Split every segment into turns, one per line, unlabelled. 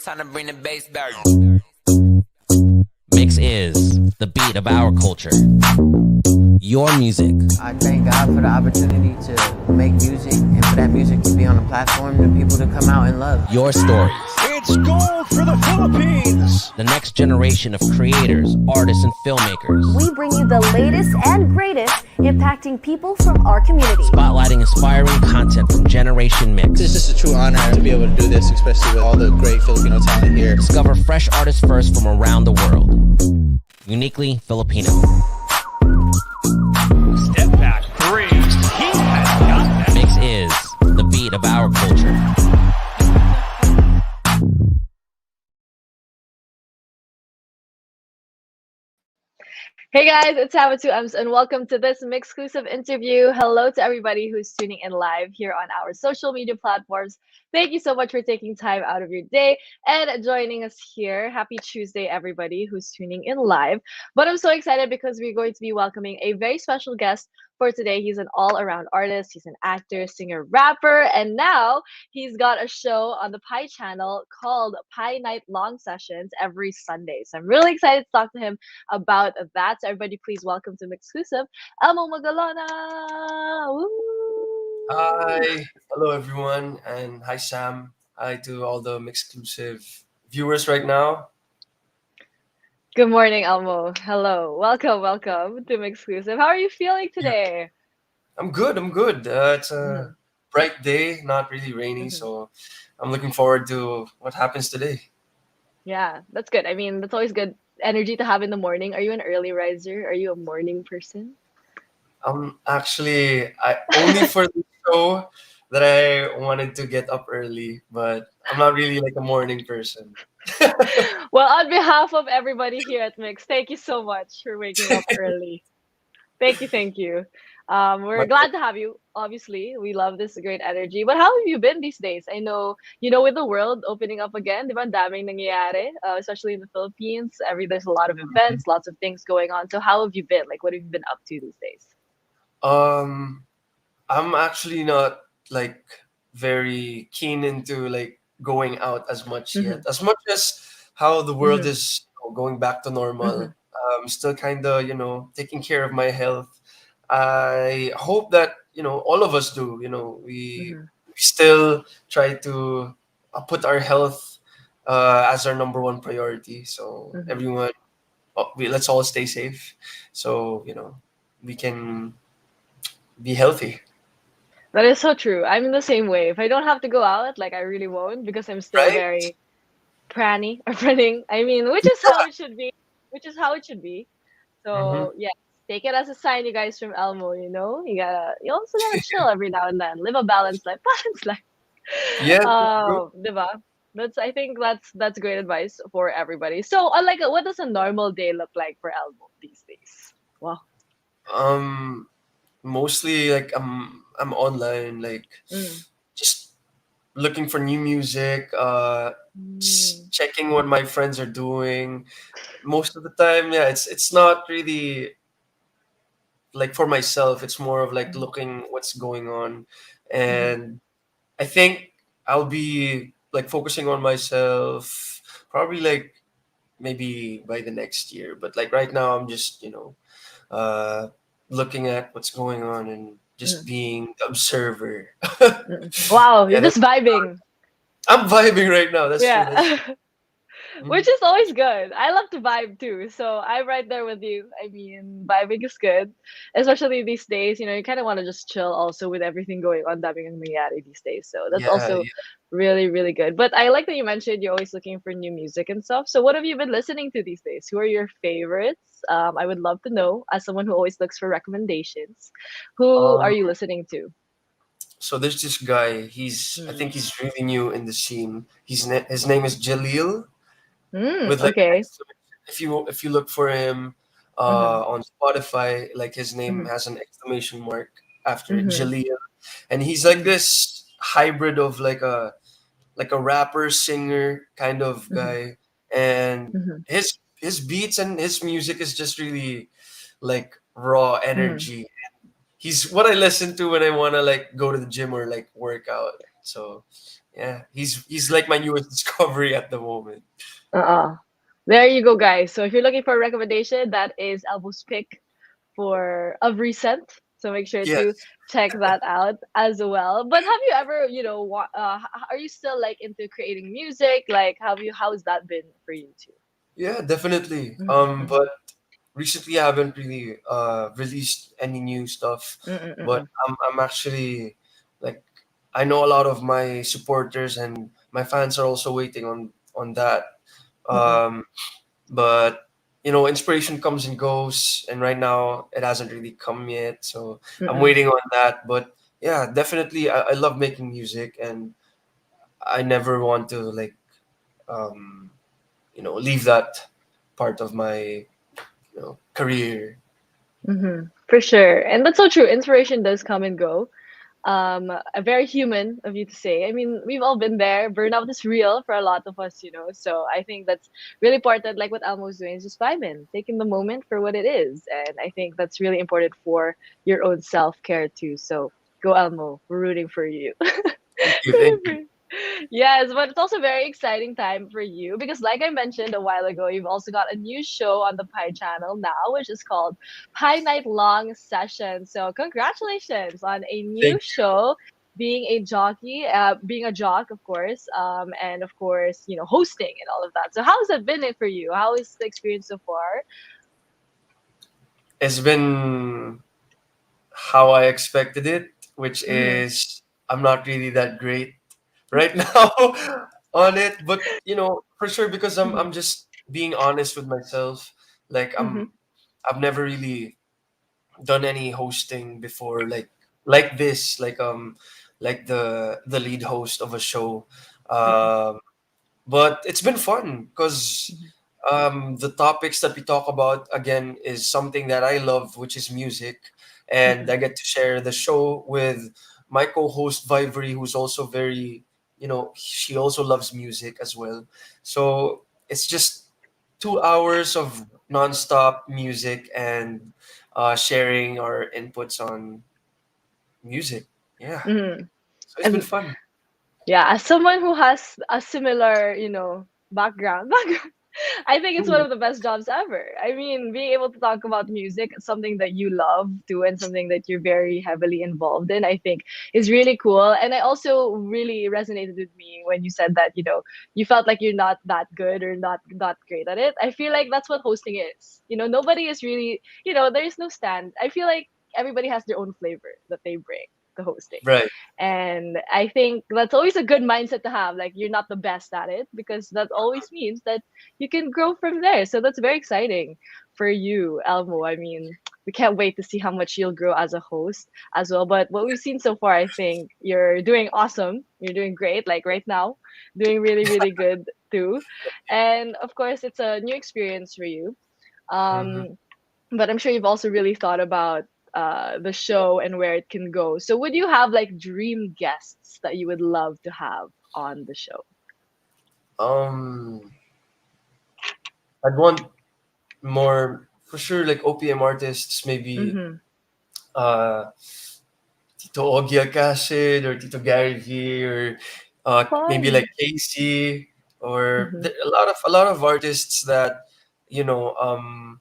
Time to bring the bass back.
Mix is the beat of our culture. Your music.
I thank God for the opportunity to make music and for that music to be on a platform for people to come out and love.
Your stories.
It's gold for the Philippines!
The next generation of creators, artists, and filmmakers.
We bring you the latest and greatest impacting people from our community.
Spotlighting inspiring content from Generation Mix.
It's just a true honor to be able to do this, especially with all the great Filipino talent here.
Discover fresh artists first from around the world. Uniquely Filipino.
Step back three. He has got that.
Mix is the beat of our culture.
Hey guys, it's Hava2 Ems and welcome to this MYXclusive interview. Hello to everybody who's tuning in live here on our social media platforms. Thank you so much for taking time out of your day and joining us here. Happy Tuesday, everybody who's tuning in live. But I'm so excited because we're going to be welcoming a very special guest for today. He's an all-around artist. He's an actor, singer, rapper, and now he's got a show on the Pi channel called Pi Night Long Sessions every Sunday. So I'm really excited to talk to him about that. So everybody, please welcome to MYXclusive, Elmo Magalona. Woo!
Hi, hello everyone, and hi Sam. Hi to all the MYXclusive viewers right now.
Good morning, Elmo. Hello. Welcome to MYXclusive. How are you feeling today?
I'm good. It's a bright day, not really rainy, so I'm looking forward to what happens today.
Yeah, that's good. I mean, that's always good energy to have in the morning. Are you an early riser? Are you a morning person?
Actually, I only for the show that I wanted to get up early, but I'm not really like a morning person.
Well, on behalf of everybody here at Mix, thank you so much for waking up early. Thank you. We're glad to have you. Obviously, we love this great energy. But how have you been these days? I know, with the world opening up again, di ba, ang daming nangyayari, especially in the Philippines. There's a lot of events, lots of things going on. So how have you been? Like, what have you been up to these days?
I'm actually not like very keen into like going out as much yet. As much as how the world is going back to normal. I'm still kind of, taking care of my health. I hope that, all of us do, we still try to put our health as our number one priority. So everyone, let's all stay safe. So, we can be healthy.
That is so true. I'm in the same way. If I don't have to go out, like I really won't because I'm still
Right?
very pranny or pranning. I mean, which is how it should be. So yeah, take it as a sign, you guys, from Elmo. You also gotta chill every now and then. Live a balanced life. Balanced life.
Yeah.
Diba? I think that's great advice for everybody. So, what does a normal day look like for Elmo these days? Wow.
Mostly like I'm online, like just looking for new music, just checking what my friends are doing. Most of the time, yeah, it's not really like for myself. It's more of like looking what's going on, and I think I'll be like focusing on myself probably like maybe by the next year. But like right now, I'm just uh, looking at what's going on and just being the observer.
Wow,
Yeah,
you're just vibing.
I'm vibing right now. That's true.
Yeah.
True.
Which is always good. I love to vibe too. So I'm right there with you. I mean, vibing is good. Especially these days, you kind of want to just chill also with everything going on daming ang nangyayari these days. So that's also really, really good. But I like that you mentioned you're always looking for new music and stuff. So what have you been listening to these days? Who are your favorites? I would love to know, as someone who always looks for recommendations. Who are you listening to?
So there's this guy. I think he's really new in the scene. His name is Jalil. With like
Okay.
if you look for him on Spotify, like his name has an exclamation mark after it, Jalil, and he's like this hybrid of like a rapper singer kind of guy, and his beats and his music is just really like raw energy. He's what I listen to when I want to like go to the gym or like work out. So Yeah, he's like my newest discovery at the moment.
Uh-uh. There you go, guys. So if you're looking for a recommendation, that is Elbo's pick for of recent. So make sure to
Yes.
check that out as well. But have you ever, are you still like into creating music? Like, how's that been for you too?
Yeah, definitely.
Mm-hmm,
But recently I haven't really released any new stuff. But
mm-hmm,
I'm actually like I know a lot of my supporters and my fans are also waiting on that.
mm-hmm,
Um, but inspiration comes and goes, and right now it hasn't really come yet. So I'm
mm-hmm,
waiting on that. But yeah, definitely I love making music, and I never want to like um, leave that part of my career.
mm-hmm. For sure. And that's so true. Inspiration does come and go. A very human of you to say. I mean, we've all been there. Burnout is real for a lot of us, So I think that's really important. Like what Elmo's doing is just vibing, taking the moment for what it is, and I think that's really important for your own self care too. So go, Elmo. We're rooting for you.
Thank you, thank
Rooting
you.
for you. Yes, but it's also a very exciting time for you because, like I mentioned a while ago, you've also got a new show on the Pi channel now, which is called Pi Night Long Session. So, congratulations on a new
Thank
show, being a jockey, being a jock, of course, and of course, hosting and all of that. So, how has that been it for you? How is the experience so far?
It's been how I expected it, which
Mm-hmm,
is I'm not really that great right now on it, but for sure because I'm
mm-hmm,
I'm just being honest with myself. Like
mm-hmm,
I've never really done any hosting before, like this, like the lead host of a show.
mm-hmm,
Um but it's been fun because the topics that we talk about again is something that I love, which is music, and
mm-hmm,
I get to share the show with my co-host Vivery, who's also very, she also loves music as well. So it's just 2 hours of nonstop music and sharing our inputs on music. Yeah,
mm-hmm.
so it's been
And
fun.
yeah, as someone who has a similar, background, I think it's one
Mm,
of the best jobs ever. I mean, being able to talk about music, something that you love too, and something that you're very heavily involved in, I think is really cool. And I also really resonated with me when you said that, you felt like you're not that good or not great at it. I feel like that's what hosting is. Nobody is really, there is no stand. I feel like everybody has their own flavor that they bring to hosting.
right,
And I think that's always a good mindset to have. Like, you're not the best at it because that always means that you can grow from there. So that's very exciting for you, Elmo. I mean, we can't wait to see how much you'll grow as a host as well. But what we've seen so far, I think you're doing awesome. You're doing great, like right now, doing really, really good too. And of course, it's a new experience for you.
hmm
Um, but I'm sure you've also really thought about the show and where it can go. So would you have like dream guests that you would love to have on the show?
um I'd want more for sure, like OPM artists, maybe
Mm-hmm.
uh Tito Ogie Acid or Tito Gary V, or maybe like
Fun.
Casey, or
Mm-hmm.
a lot of artists that you know um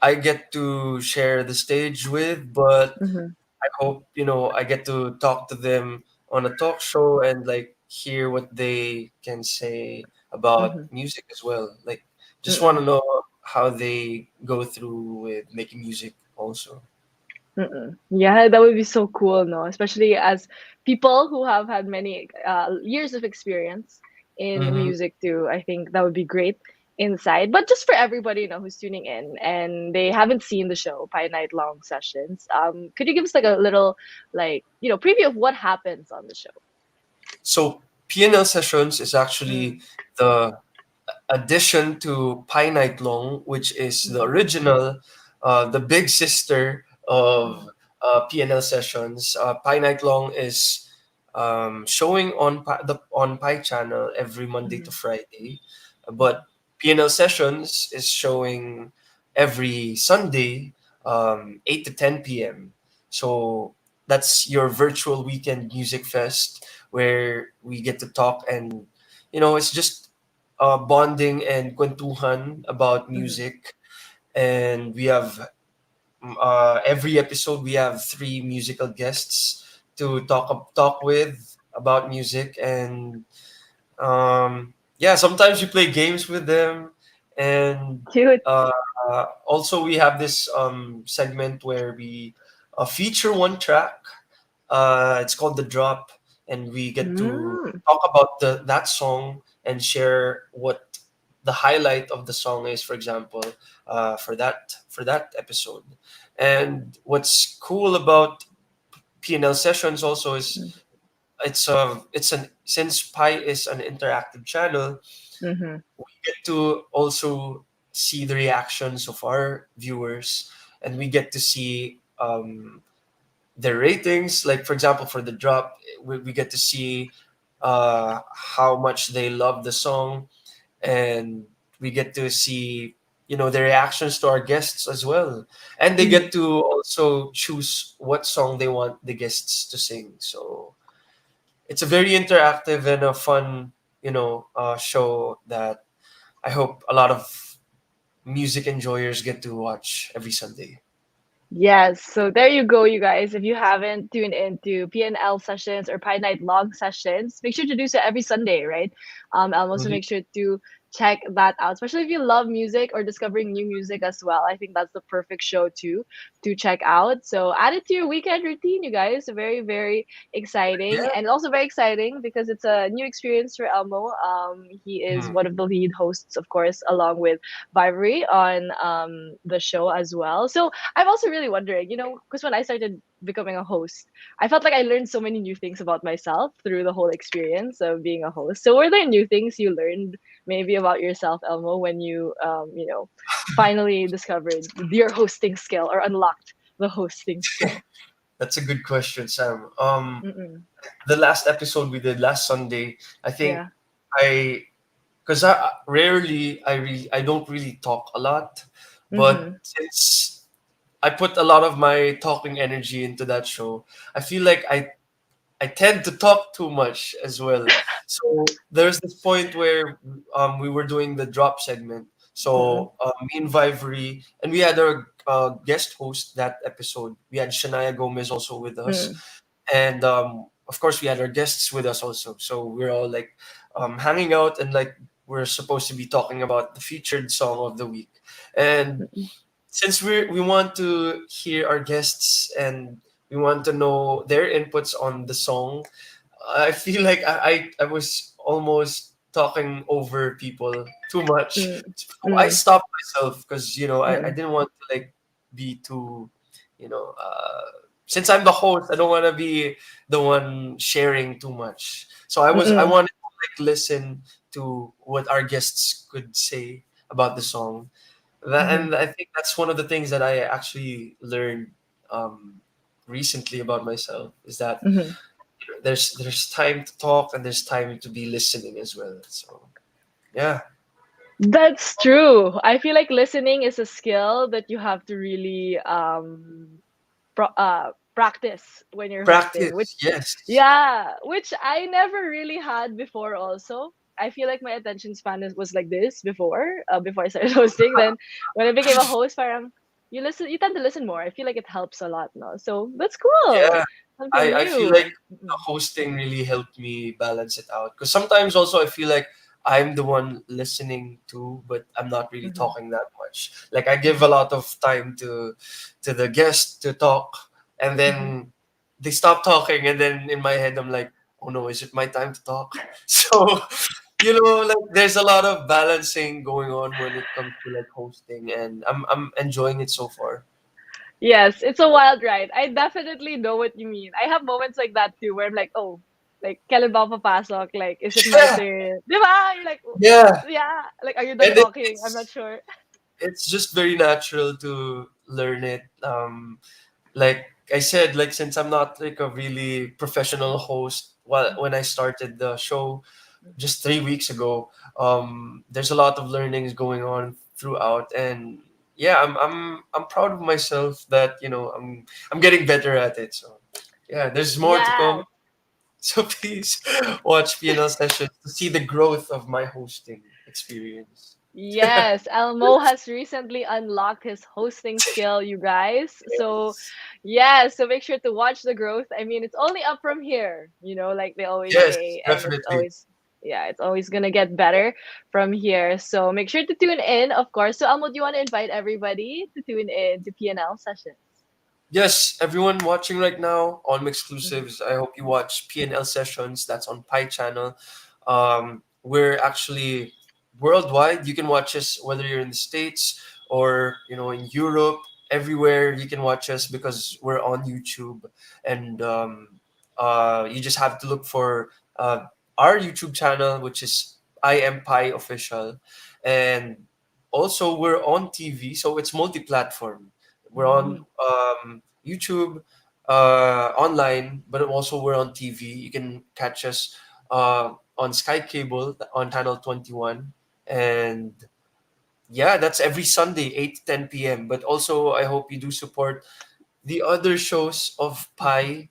I get to share the stage with, but
Mm-hmm.
I hope I get to talk to them on a talk show and like hear what they can say about
Mm-hmm.
music as well. Like just want
Mm-mm.
to know how they go through with making music also.
Mm-mm. Yeah, that would be so cool, no? Especially as people who have had many years of experience in
Hmm.
music too. I think that would be great insight. But just for everybody, who's tuning in and they haven't seen the show, Pie Night Long Sessions, could you give us like a little preview of what happens on the show?
So PNL Sessions is actually
Mm.
the addition to Pie Night Long, which is the
Mm-hmm.
original, the big sister
Mm-hmm.
of PNL Sessions. Pie Night Long is showing on Pie Channel every Monday
Mm-hmm.
to Friday, but PNL Sessions is showing every Sunday, 8 to 10 p.m. So that's your virtual weekend music fest where we get to talk, and it's just bonding and kwentuhan about
Mhm.
music. And we have every episode we have three musical guests to talk with about music. And yeah, sometimes we play games with them. And
Cute.
uh, also we have this segment where we feature one track. It's called The Drop, and we get to
Mm.
talk about that song and share what the highlight of the song is, for example, for that episode. And what's cool about P&L sessions also is it's an since Pi is an interactive channel,
Mm-hmm.
we get to also see the reactions of our viewers, and we get to see their ratings. Like for example, for The Drop, we get to see how much they love the song, and we get to see the reactions to our guests as well, and they
Mm-hmm.
get to also choose what song they want the guests to sing. So it's a very interactive and a fun show that I hope a lot of music enjoyers get to watch every Sunday.
Yes, so there you go, you guys. If you haven't tuned into PNL sessions or Pie Night Long sessions, make sure to do so every Sunday, right? And also
Mhm.
make sure to check that out, especially if you love music or discovering new music as well. I think that's the perfect show to check out. So add it to your weekend routine, you guys. Very, very exciting,
Yeah.
and also very exciting because it's a new experience for Elmo. He is
Mhm.
one of the lead hosts, of course, along with Vivery on the show as well. So I'm also really wondering, because when I started becoming a host, I felt like I learned so many new things about myself through the whole experience of being a host. So, were there new things you learned maybe about yourself, Elmo, when you finally discovered your hosting skill or unlocked the hosting skill?
That's a good question, Sam.
Mm-mm.
The last episode we did last Sunday, I think
Yeah.
I because I don't really talk a lot, but
Mm-hmm.
since I put a lot of my talking energy into that show, I feel like I tend to talk too much as well. So there's this point where we were doing the drop segment.
Mm-mm.
So me and Vivery, and we had our guest host that episode. We had Shania Gomez also with us,
Mm-mm.
and of course we had our guests with us also. So we're all like hanging out, and like we're supposed to be talking about the featured song of the week. And since we want to hear our guests and we want to know their inputs on the song, I feel like I was almost talking over people too much.
Mm-mm.
So I stopped myself because I
Mm-mm.
didn't want to like be too you know since I'm the host, I don't want to be the one sharing too much. So I
Mm-mm.
wanted to like listen to what our guests could say about the song.
Mm-mm.
And I think that's one of the things that I actually learned um, recently about myself, is that
Mm-mm.
there's time to talk and there's time to be listening as well. So yeah,
That's true. I feel like listening is a skill that you have to really practice when you're hosting, which
practice. Yes.
yeah, which I never really had before also. I feel like my attention span was like this before I started hosting. Then when I became a host, parang you tend to listen more. I feel like it helps a lot, no? So that's cool.
Yeah.
Something
I feel like
new.
the hosting really helped me balance it out, because sometimes also I feel like I'm the one listening too, but I'm not really
Mm-hmm.
talking that much. Like I give a lot of time to the guest to talk, and
Mm-hmm.
then they stop talking, and then in my head I'm like, oh no, is it my time to talk? So like there's a lot of balancing going on when it comes to like hosting, and I'm enjoying it so far.
Yes, it's a wild ride. I definitely know what you mean. I have moments like that too, where I'm like, oh, like, kailan ba ako papasok? Like, is it my
Yeah,
turn? Di ba? You're like, "Oh,
yeah.
yeah. Like, are you done
And it,
talking? I'm not
it's
sure.
it's just very natural to learn it. Like I said, like since I'm not like a really professional host, when I started the show just 3 weeks ago, there's a lot of learnings going on throughout, and yeah, I'm proud of myself that I'm getting better at it. So Yeah, there's more to
Yes.
come. So please watch PNL sessions to see the growth of my hosting experience.
Yes, Elmo has recently unlocked his hosting skill, you guys. So,
Yes.
yeah, so make sure to watch the growth. I mean, it's only up from here, like they always
Yes,
say, and it's
definitely.
always, yeah, it's always gonna get better from here. So make sure to tune in, of course. So, Elmo, do you want to invite everybody to tune in to PNL sessions?
Yes, everyone watching right now on
Mhm.
MYXclusives, I hope you watch PNL sessions. That's on Pi channel. We're actually worldwide. You can watch us whether you're in the States or in Europe. Everywhere you can watch us because we're on YouTube, and you just have to look for our YouTube channel, which is I Am Pi Official, and also we're on TV, so it's multi-platform. We're on
Mm.
YouTube, online, but also we're on TV. You can catch us on Sky Cable on channel 21. And yeah, that's every Sunday, 8 to 10 p.m. But also, I hope you do support the other shows of Pi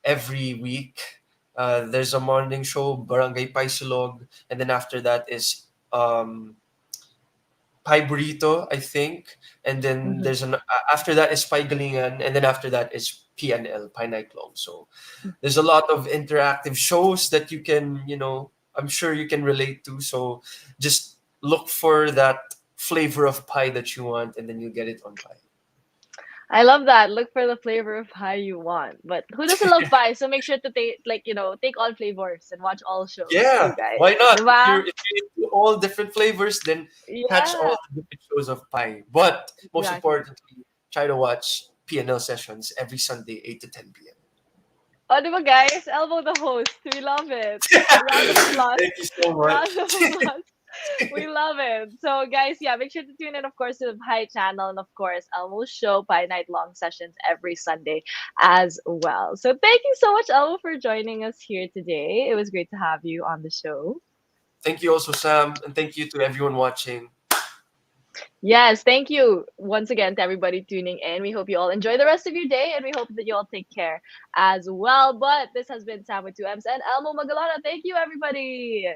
every week. There's a morning show, Barangay Pai Silog, and then after that is Pie Burrito, I think, and then
Mhm.
after that is Pie Galingan, and then after that is PNL, Pie Night Long. So there's a lot of interactive shows that you can, I'm sure you can relate to. So just look for that flavor of pie that you want, and then you get it on Pie.
I love that. Look for the flavor of pie you want. But who doesn't love pie? So make sure to take all flavors and watch all shows, you
Yeah,
guys.
why not? If
Diba?
you're into all different flavors, then catch all
Yeah,
the different shows of Pie. But most
exactly.
importantly, try to watch PNL sessions every Sunday, 8 to 10 p.m.
Oh, diba guys? Elbow the host. We love it. Round of applause.
Thank you so
Round of
much.
applause. We love it. So, guys, yeah, make sure to tune in, of course, to the Pi channel. And, of course, Elmo's show, Pi Night Long Sessions, every Sunday as well. So, thank you so much, Elmo, for joining us here today. It was great to have you on the show.
Thank you also, Sam, and thank you to everyone watching.
Yes, thank you once again to everybody tuning in. We hope you all enjoy the rest of your day and we hope that you all take care as well. But this has been Sam with 2Ms and Elmo Magalona. Thank you, everybody.